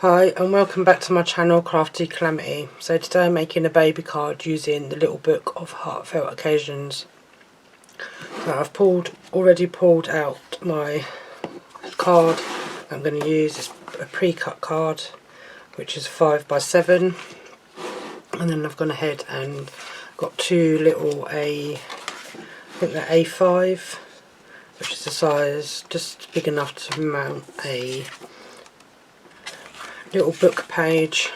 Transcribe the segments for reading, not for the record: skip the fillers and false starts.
Hi and welcome back to my channel Crafty Calamity. So today I'm making a baby card using the little book of Heartfelt occasions. So I've already pulled out my card I'm going to use. It's a pre-cut card which is 5x7, and then I've gone ahead and got two little I think they're A5, which is the size just big enough to mount a little book page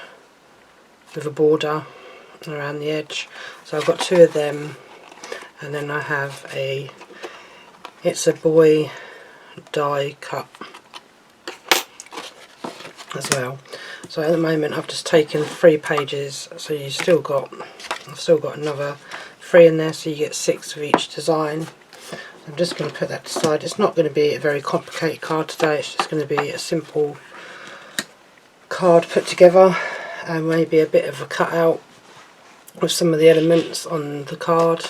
with a border around the edge. So I've got two of them, and then I have It's a Boy die cut as well. So at the moment I've just taken 3 pages, so I've still got another 3 in there, so you get 6 of each design. I'm just going to put that aside. It's not going to be a very complicated card today, it's just going to be a simple card put together and maybe a bit of a cutout with some of the elements on the card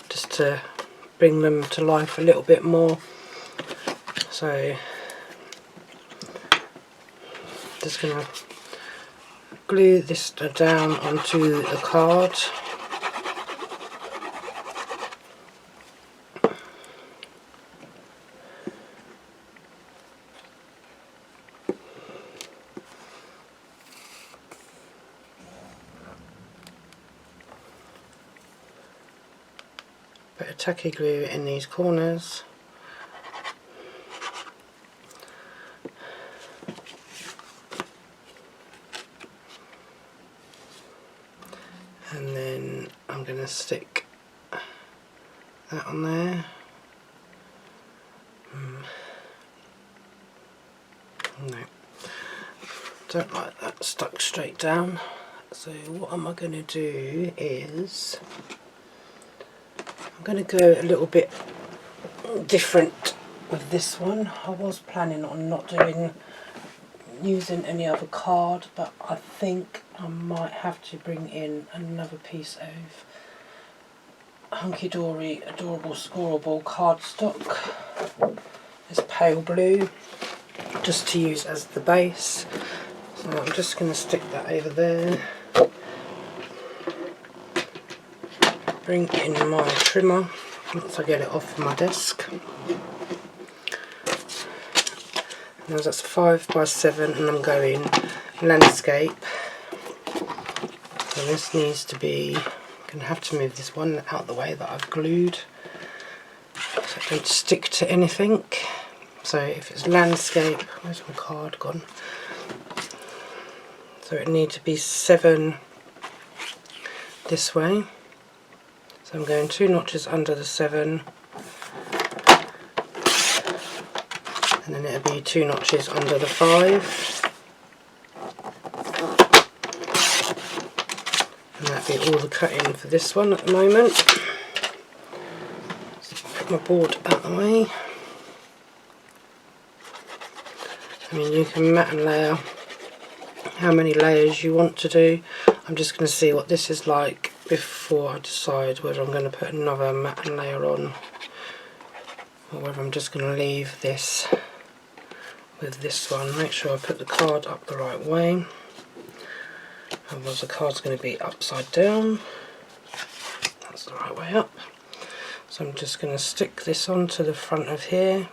just to bring them to life a little bit more. So just going to glue this down onto the card. Bit of tacky glue in these corners. And then I'm going to stick that on there. No, don't like that stuck straight down. So what am I going to do is I'm going to go a little bit different with this one. I was planning on not using any other card, but I think I might have to bring in another piece of Hunkydory Adorable Scoreable cardstock. It's pale blue, just to use as the base. So I'm just going to stick that over there. Bring in my trimmer once I get it off my desk. Now that's 5x7 and I'm going landscape. So this needs to be, I'm going to have to move this one out of the way that I've glued so it don't stick to anything. So if it's landscape, where's my card gone? So it needs to be 7 this way. So I'm going 2 notches under the 7, and then it'll be 2 notches under the 5, and that'll be all the cutting for this one at the moment. So put my board out of the way. I mean, you can mat and layer how many layers you want to do. I'm just going to see what this is like before I decide whether I'm going to put another mat and layer on, or whether I'm just going to leave this with this one. Make sure I put the card up the right way, otherwise the card's going to be upside down. That's the right way up. So I'm just going to stick this onto the front of here,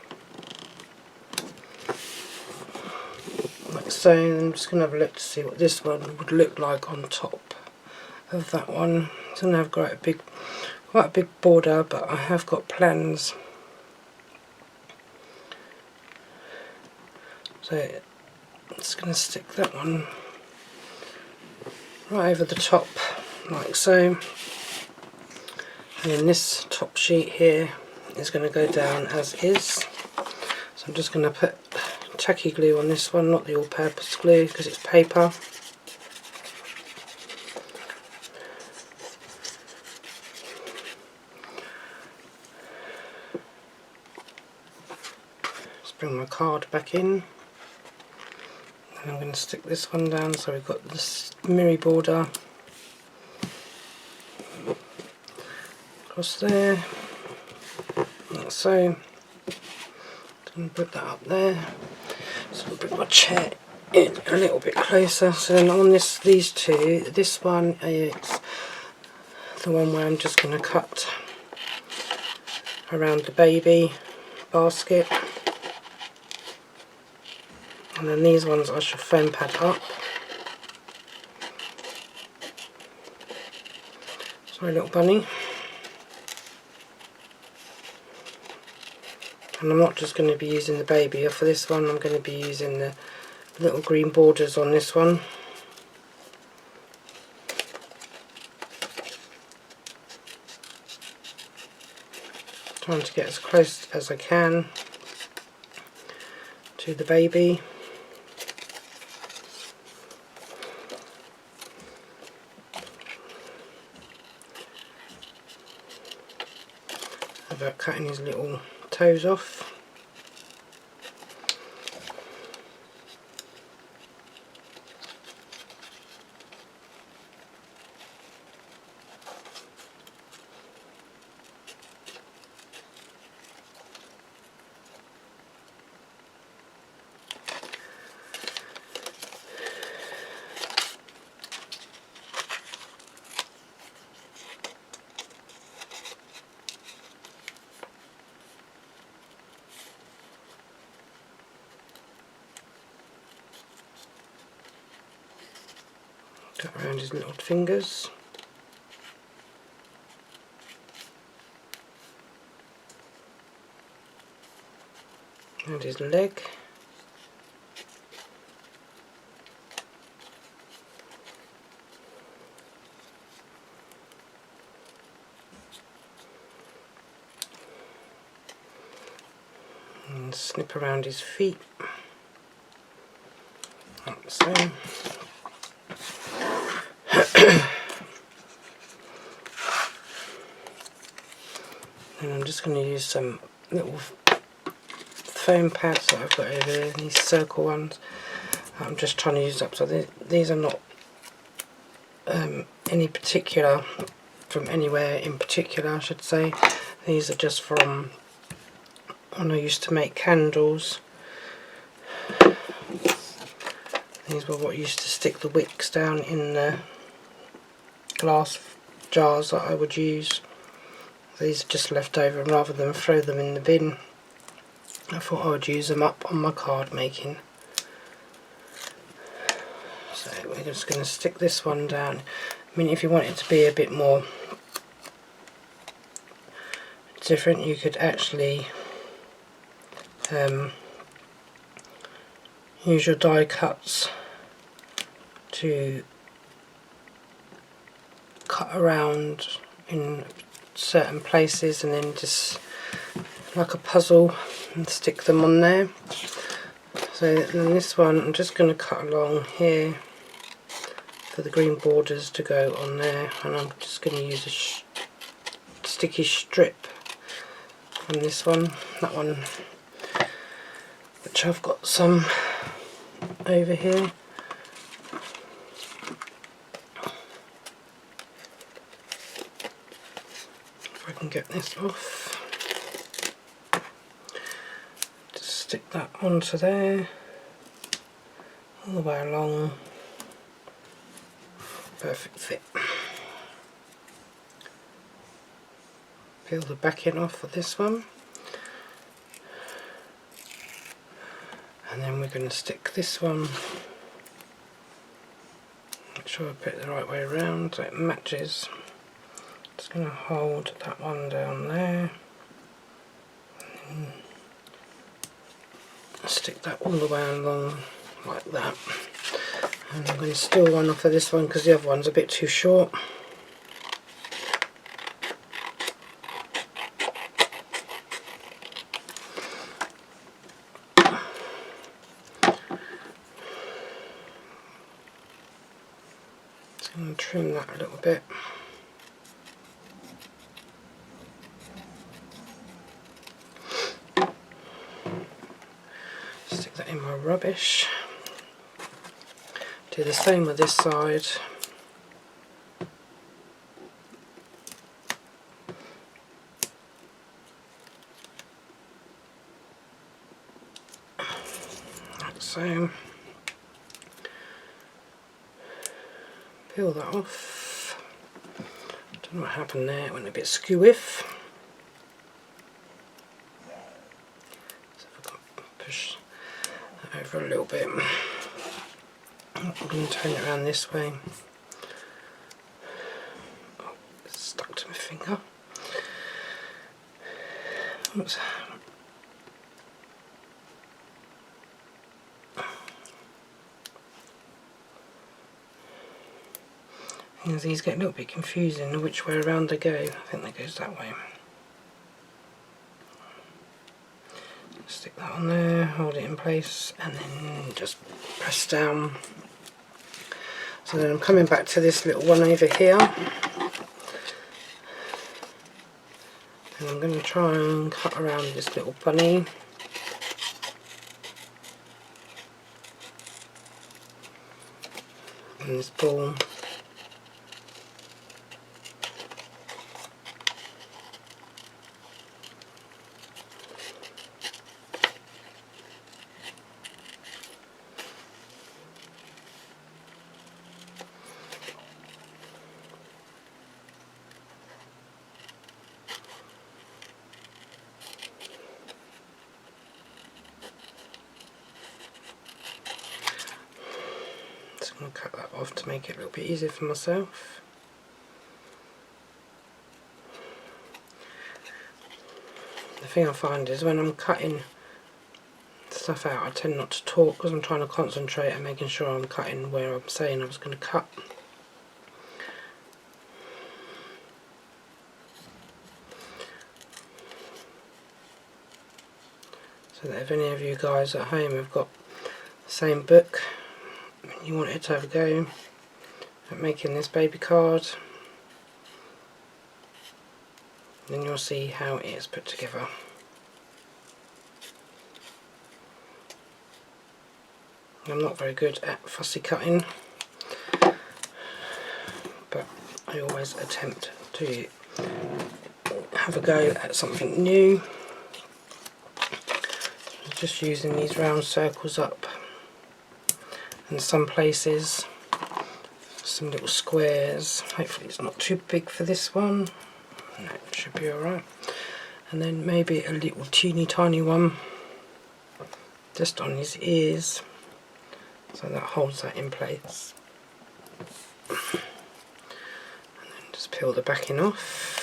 like so. I'm just going to have a look to see what this one would look like on top of that one. It's going to have quite a big border, but I have got plans. So I'm just going to stick that one right over the top, like so. And then this top sheet here is going to go down as is. So I'm just going to put tacky glue on this one, not the all-purpose glue because it's paper. Bring my card back in, and I'm going to stick this one down. So we've got this mirror border across there, like so. I'm going to put that up there. So I'll bring my chair it a little bit closer. So then on these two, this one is the one where I'm just going to cut around the baby basket, and then these ones I shall foam pad up. Sorry, little bunny. And I'm not just going to be using the baby. For this one I'm going to be using the little green borders on this one. Trying to get as close as I can to the baby. About cutting his little toes off. Cut around his little fingers. And his leg. And snip around his feet. Like so. And I'm just going to use some little foam pads that I've got over there, these circle ones. I'm just trying to use up, so these are not any particular, from anywhere in particular I should say. These are just from when I used to make candles. These were what used to stick the wicks down in the glass jars that I would use. These are just left over, and rather than throw them in the bin, I thought I would use them up on my card making. So we're just going to stick this one down. I mean, if you want it to be a bit more different, you could actually use your die cuts to cut around in certain places and then just like a puzzle and stick them on there. So in this one I'm just going to cut along here for the green borders to go on there, and I'm just going to use a sticky strip from this one, that one, which I've got some over here. If I can get this off. Just stick that onto there, all the way along. Perfect fit. Peel the backing off for this one. And then we're going to stick this one, make sure I put it the right way around so it matches. Just going to hold that one down there, and stick that all the way along like that. And I'm going to steal one off of this one because the other one's a bit too short. And trim that a little bit. Stick that in my rubbish. Do the same with this side. Like so. peel that off. Don't know what happened there, it went a bit skew-iff. So if I can push that over a little bit. I'm going to turn it around this way. Oh, it's stuck to my finger. Oops. These get a little bit confusing which way around they go. I think that goes that way. Stick that on there, hold it in place, and then just press down. So then I'm coming back to this little one over here, and I'm going to try and cut around this little bunny. And this ball. I'm going to cut that off to make it a little bit easier for myself. The thing I find is when I'm cutting stuff out, I tend not to talk because I'm trying to concentrate and making sure I'm cutting where I'm saying I was going to cut. So that if any of you guys at home have got the same book and you wanted to have a go at making this baby card, then you'll see how it is put together. I'm not very good at fussy cutting, but I always attempt to have a go at something new. Just using these round circles up, and some places some little squares. Hopefully it's not too big for this one. No, it should be alright. And then maybe a little teeny tiny one just on his ears, so that holds that in place. And then just peel the backing off.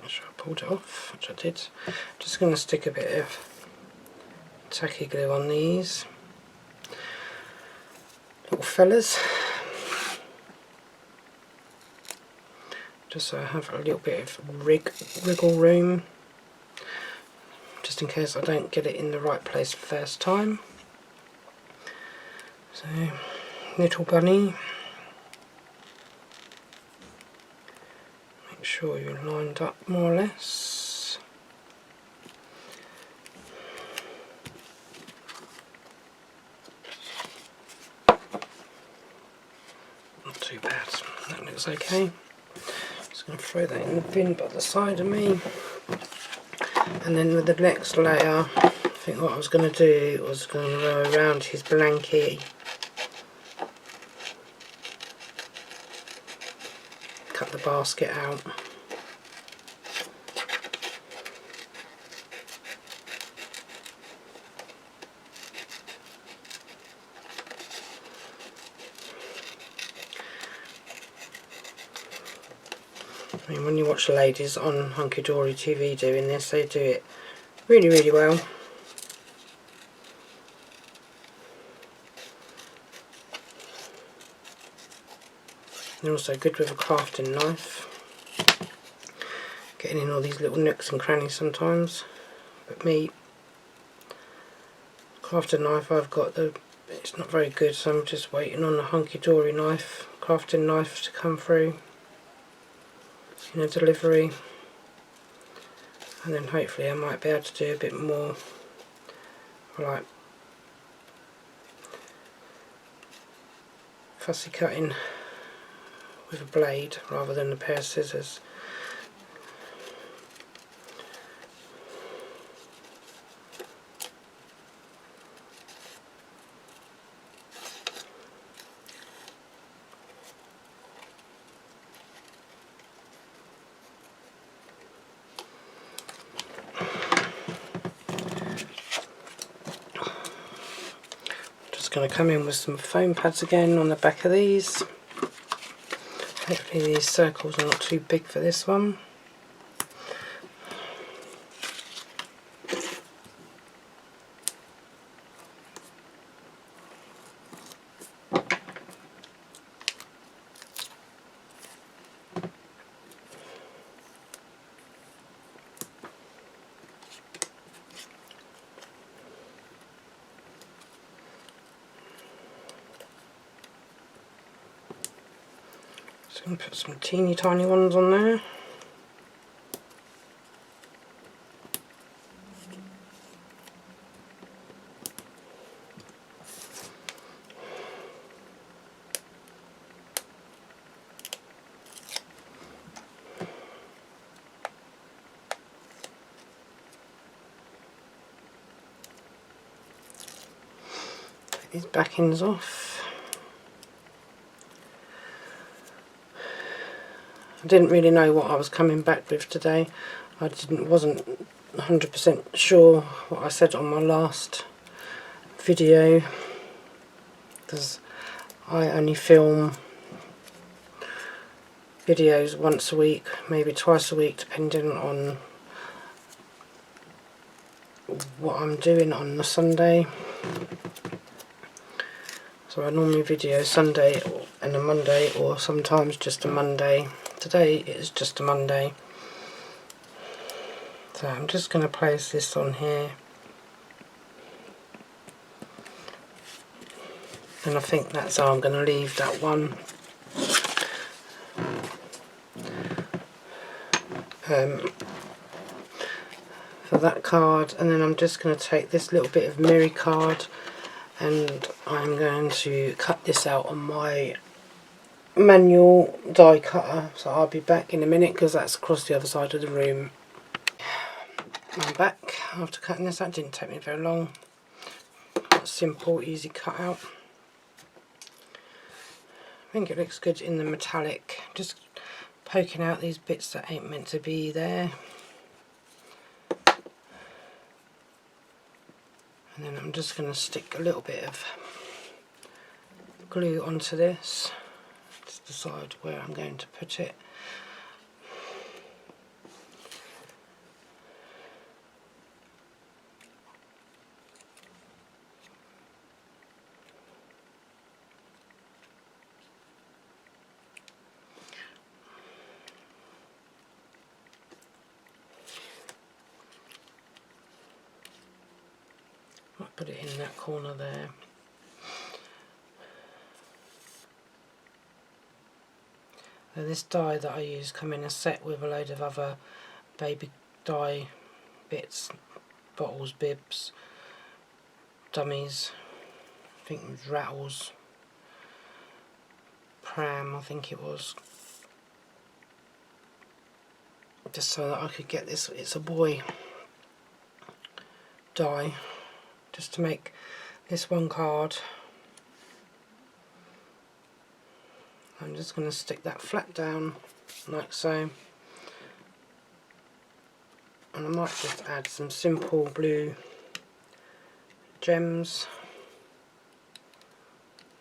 Make sure I pulled it off, which I did. Just going to stick a bit of tacky glue on these little fellas, just so I have a little bit of wriggle room, just in case I don't get it in the right place first time. So, little bunny, make sure you're lined up more or less. Not too bad, that looks okay. Just going to throw that in the bin by the side of me. And then with the next layer, I think what I was going to do was going to go around his blankie, cut the basket out. I mean, when you watch the ladies on Hunkydory TV doing this, they do it really, really well. They're also good with a crafting knife, getting in all these little nooks and crannies sometimes. But me, crafting knife, I've got it's not very good, so I'm just waiting on the Hunkydory knife, crafting knife to come through in a delivery, and then hopefully I might be able to do a bit more like fussy cutting with a blade rather than a pair of scissors. Going to come in with some foam pads again on the back of these. Hopefully these circles are not too big for this one. Just going to put some teeny tiny ones on there. Take these backings off. I didn't really know what I was coming back with today. I wasn't 100% sure what I said on my last video, because I only film videos once a week, maybe twice a week, depending on what I'm doing on the Sunday. So I normally video Sunday and a Monday, or sometimes just a Monday. Today it's just a Monday. So I'm just going to place this on here. And I think that's how I'm going to leave that one. For that card, and then I'm just going to take this little bit of mirror card and I'm going to cut this out on my manual die cutter. So I'll be back in a minute because that's across the other side of the room. I'm back after cutting this out. It didn't take me very long. Simple, easy cut out. I think it looks good in the metallic. Just poking out these bits that ain't meant to be there. And then I'm just going to stick a little bit of glue onto this. Just decide where I'm going to put it. Might put it in that corner there. Now this die that I use come in a set with a load of other baby die bits, bottles, bibs, dummies, I think it was rattles, pram I think it was, just so that I could get this It's a Boy die, just to make this one card. I'm just going to stick that flat down like so, and I might just add some simple blue gems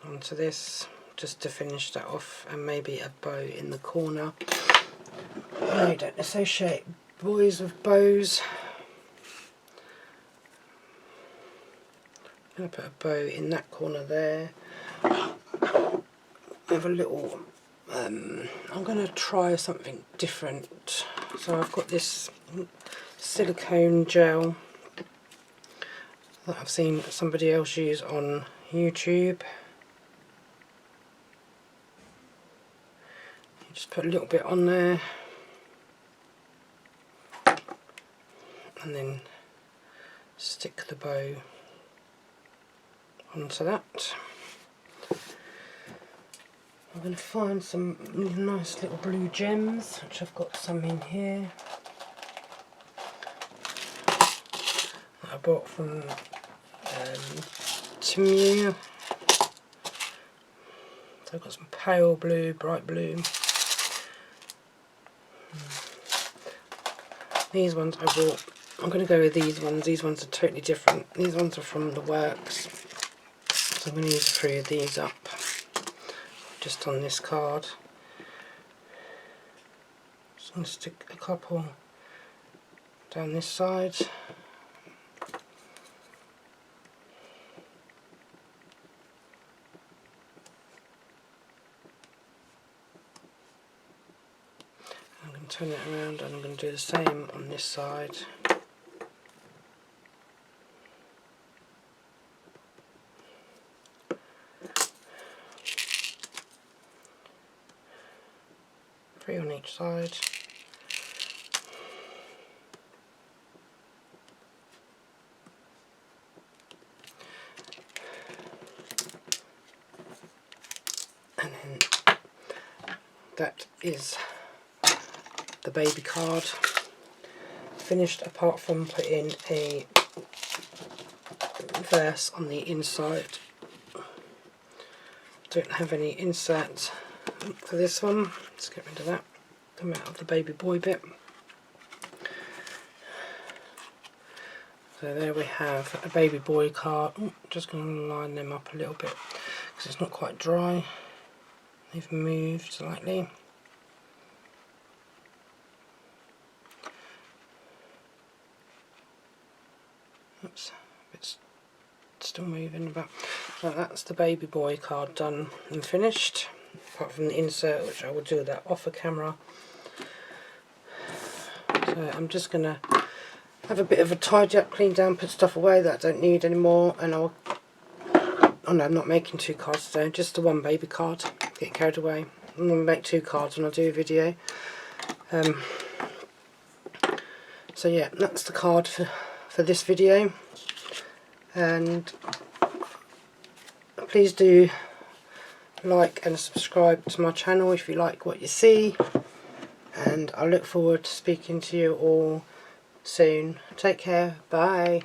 onto this just to finish that off, and maybe a bow in the corner. I don't associate boys with bows. I'm going to put a bow in that corner there. Have a little, I'm going to try something different. So I've got this silicone gel that I've seen somebody else use on YouTube. You just put a little bit on there and then stick the bow onto that. I'm going to find some nice little blue gems, which I've got some in here that I bought from Timu. So I've got some pale blue, bright blue. These ones I bought, I'm going to go with these ones. These ones are totally different. These ones are from the Works. So I'm going to use 3 of these up, just on this card. Just going to stick a couple down this side. I'm going to turn it around and I'm going to do the same on this side. Three on each side. And then that is the baby card finished, apart from putting a verse on the inside. Don't have any inserts for this one. Let's get rid of that. Come out of the baby boy bit. So there we have a baby boy card. Just going to line them up a little bit because it's not quite dry. They've moved slightly. Oops, it's still moving about. So that's the baby boy card done and finished, apart from the insert, which I will do that off the camera. So I'm just going to have a bit of a tidy up, clean down, put stuff away that I don't need anymore, and I'll... Oh no, I'm not making 2 cards today, just the one baby card. Get carried away. I'm going to make 2 cards when I do a video. So yeah, that's the card for this video. And please do like and subscribe to my channel if you like what you see. And I look forward to speaking to you all soon. Take care. Bye.